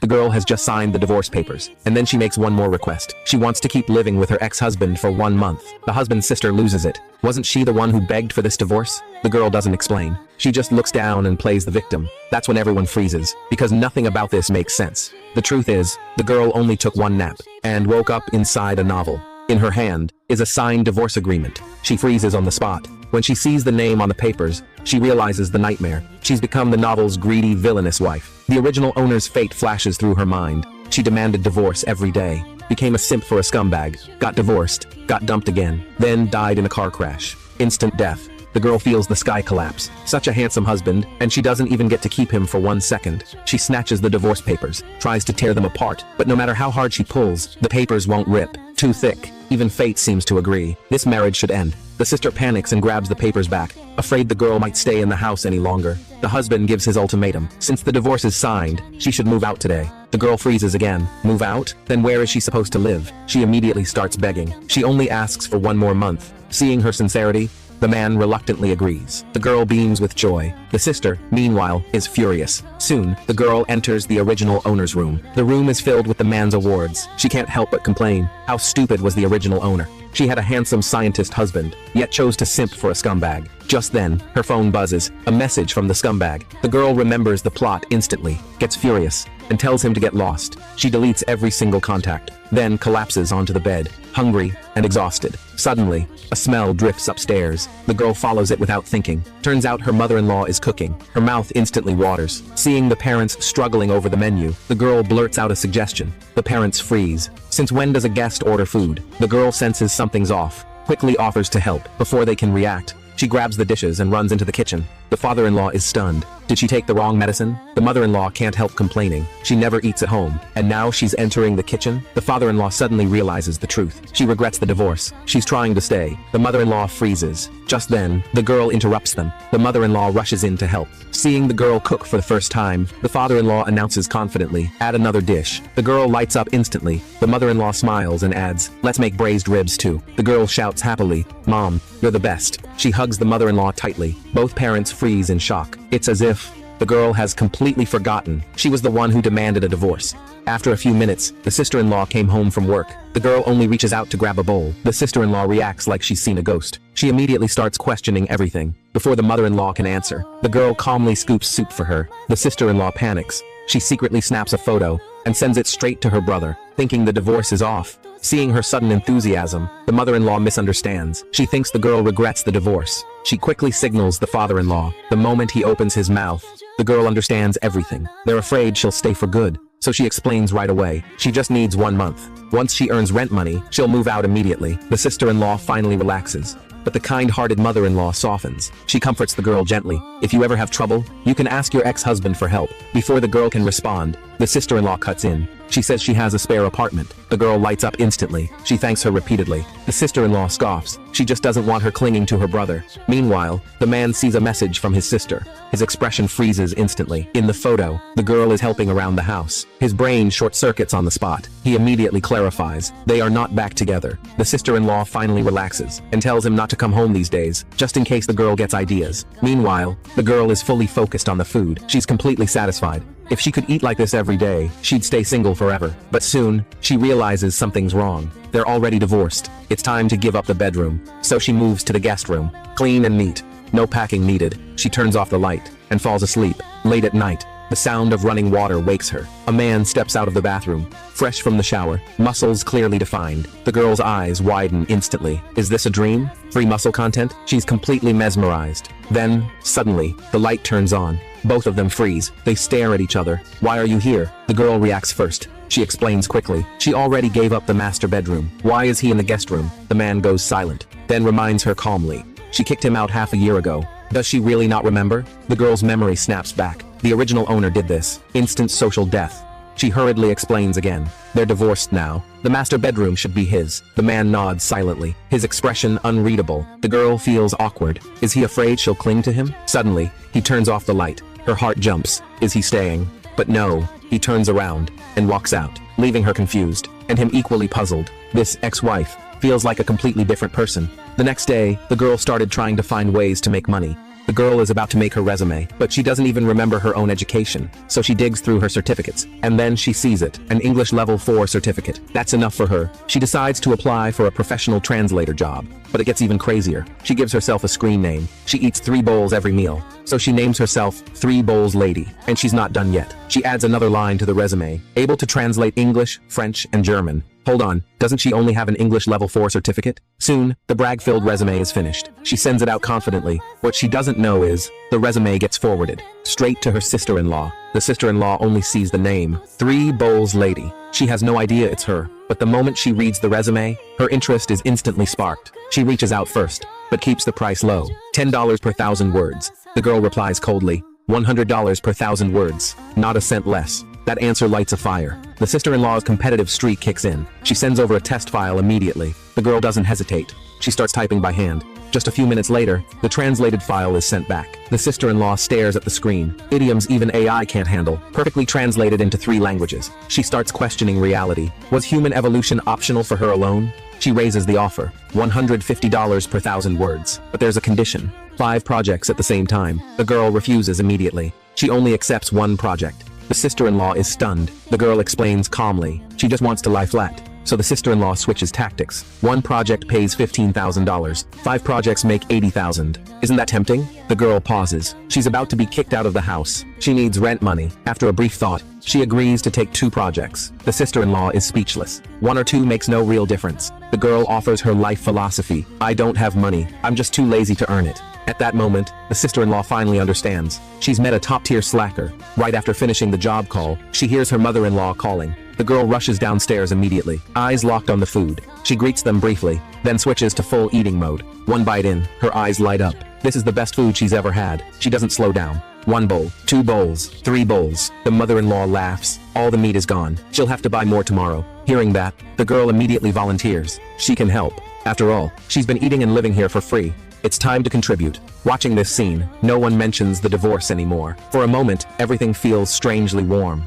The girl has just signed the divorce papers, and then she makes one more request. She wants to keep living with her ex-husband for 1 month. The husband's sister loses it. Wasn't she the one who begged for this divorce? The girl doesn't explain. She just looks down and plays the victim. That's when everyone freezes, because nothing about this makes sense. The truth is, the girl only took one nap, and woke up inside a novel. In her hand is a signed divorce agreement. She freezes on the spot. When she sees the name on the papers, she realizes the nightmare. She's become the novel's greedy, villainous wife. The original owner's fate flashes through her mind. She demanded divorce every day, became a simp for a scumbag, got divorced, got dumped again, then died in a car crash. Instant death. The girl feels the sky collapse. Such a handsome husband, and she doesn't even get to keep him for 1 second. She snatches the divorce papers, tries to tear them apart, but no matter how hard she pulls, the papers won't rip. Too thick. Even fate seems to agree. This marriage should end. The sister panics and grabs the papers back, afraid the girl might stay in the house any longer. The husband gives his ultimatum. Since the divorce is signed, she should move out today. The girl freezes again. Move out? Then where is she supposed to live? She immediately starts begging. She only asks for 1 more month. Seeing her sincerity, the man reluctantly agrees. The girl beams with joy. The sister, meanwhile, is furious. Soon, the girl enters the original owner's room. The room is filled with the man's awards. She can't help but complain. How stupid was the original owner? She had a handsome scientist husband, yet chose to simp for a scumbag. Just then, her phone buzzes. A message from the scumbag. The girl remembers the plot instantly, gets furious, and tells him to get lost. She deletes every single contact, then collapses onto the bed, hungry and exhausted. Suddenly, a smell drifts upstairs. The girl follows it without thinking. Turns out her mother-in-law is cooking. Her mouth instantly waters. Seeing the parents struggling over the menu, the girl blurts out a suggestion. The parents freeze. Since when does a guest order food? The girl senses something's off, quickly offers to help. Before they can react, she grabs the dishes and runs into the kitchen. The father-in-law is stunned. Did she take the wrong medicine? The mother-in-law can't help complaining. She never eats at home, and now she's entering the kitchen? The father-in-law suddenly realizes the truth. She regrets the divorce. She's trying to stay. The mother-in-law freezes. Just then, the girl interrupts them. The mother-in-law rushes in to help. Seeing the girl cook for the first time, the father-in-law announces confidently, "Add another dish." The girl lights up instantly. The mother-in-law smiles and adds, "Let's make braised ribs too." The girl shouts happily, "Mom, you're the best." She hugs the mother-in-law tightly. Both parents freeze in shock. It's as if the girl has completely forgotten she was the one who demanded a divorce. After a few minutes, the sister-in-law came home from work. The girl only reaches out to grab a bowl. The sister-in-law reacts like she's seen a ghost. She immediately starts questioning everything. Before the mother-in-law can answer, the girl calmly scoops soup for her. The sister-in-law panics. She secretly snaps a photo and sends it straight to her brother, thinking the divorce is off. Seeing her sudden enthusiasm, the mother-in-law misunderstands. She thinks the girl regrets the divorce. She quickly signals the father-in-law. The moment he opens his mouth, the girl understands everything. They're afraid she'll stay for good, so she explains right away. She just needs 1 month. Once she earns rent money, she'll move out immediately. The sister-in-law finally relaxes, but the kind-hearted mother-in-law softens. She comforts the girl gently. "If you ever have trouble, you can ask your ex-husband for help." Before the girl can respond, the sister-in-law cuts in. She says she has a spare apartment. The girl lights up instantly. She thanks her repeatedly. The sister-in-law scoffs. She just doesn't want her clinging to her brother. Meanwhile, the man sees a message from his sister. His expression freezes instantly. In the photo, the girl is helping around the house. His brain short-circuits on the spot. He immediately clarifies. They are not back together. The sister-in-law finally relaxes and tells him not to come home these days, just in case the girl gets ideas. Meanwhile, the girl is fully focused on the food. She's completely satisfied. If she could eat like this every day, she'd stay single forever. But soon, she realizes something's wrong. They're already divorced. It's time to give up the bedroom. So she moves to the guest room. Clean and neat. No packing needed. She turns off the light and falls asleep. Late at night, the sound of running water wakes her. A man steps out of the bathroom, fresh from the shower, muscles clearly defined. The girl's eyes widen instantly. Is this a dream? Free muscle content? She's completely mesmerized. Then, suddenly, the light turns on. Both of them freeze. They stare at each other. "Why are you here?" The girl reacts first. She explains quickly. She already gave up the master bedroom. Why is he in the guest room? The man goes silent, then reminds her calmly. She kicked him out half a year ago. Does she really not remember? The girl's memory snaps back. The original owner did this. Instant social death. She hurriedly explains again. They're divorced now. The master bedroom should be his. The man nods silently, his expression unreadable. The girl feels awkward. Is he afraid she'll cling to him? Suddenly, he turns off the light. Her heart jumps. Is he staying? But no, he turns around and walks out, leaving her confused, and him equally puzzled. This ex-wife feels like a completely different person. The next day, the girl started trying to find ways to make money. The girl is about to make her resume, but she doesn't even remember her own education, so she digs through her certificates, and then she sees it, an English level 4 certificate. That's enough for her. She decides to apply for a professional translator job, but it gets even crazier. She gives herself a screen name. She eats 3 bowls every meal, so she names herself 3 Bowls Lady, and she's not done yet. She adds another line to the resume, able to translate English, French, and German. Hold on, doesn't she only have an English level 4 certificate? Soon, the brag-filled resume is finished. She sends it out confidently. What she doesn't know is, the resume gets forwarded straight to her sister-in-law. The sister-in-law only sees the name, 3 Bowls Lady. She has no idea it's her, but the moment she reads the resume, her interest is instantly sparked. She reaches out first, but keeps the price low, $10 per 1,000 words. The girl replies coldly, $100 per 1,000 words, not a cent less. That answer lights a fire. The sister-in-law's competitive streak kicks in. She sends over a test file immediately. The girl doesn't hesitate. She starts typing by hand. Just a few minutes later, the translated file is sent back. The sister-in-law stares at the screen. Idioms even AI can't handle, perfectly translated into 3 languages. She starts questioning reality. Was human evolution optional for her alone? She raises the offer, $150 per 1,000 words. But there's a condition. 5 projects at the same time. The girl refuses immediately. She only accepts 1 project. The sister-in-law is stunned. The girl explains calmly. She just wants to lie flat. So the sister-in-law switches tactics. 1 project pays $15,000. 5 projects make $80,000. Isn't that tempting? The girl pauses. She's about to be kicked out of the house. She needs rent money. After a brief thought, she agrees to take 2 projects. The sister-in-law is speechless. 1 or 2 makes no real difference. The girl offers her life philosophy. I don't have money. I'm just too lazy to earn it. At that moment, the sister-in-law finally understands. She's met a top-tier slacker. Right after finishing the job call, she hears her mother-in-law calling. The girl rushes downstairs immediately, eyes locked on the food. She greets them briefly, then switches to full eating mode. 1 bite in, her eyes light up. This is the best food she's ever had. She doesn't slow down. 1 bowl, 2 bowls, 3 bowls. The mother-in-law laughs. All the meat is gone. She'll have to buy more tomorrow. Hearing that, the girl immediately volunteers. She can help. After all, she's been eating and living here for free. It's time to contribute. Watching this scene, no one mentions the divorce anymore. For a moment, everything feels strangely warm.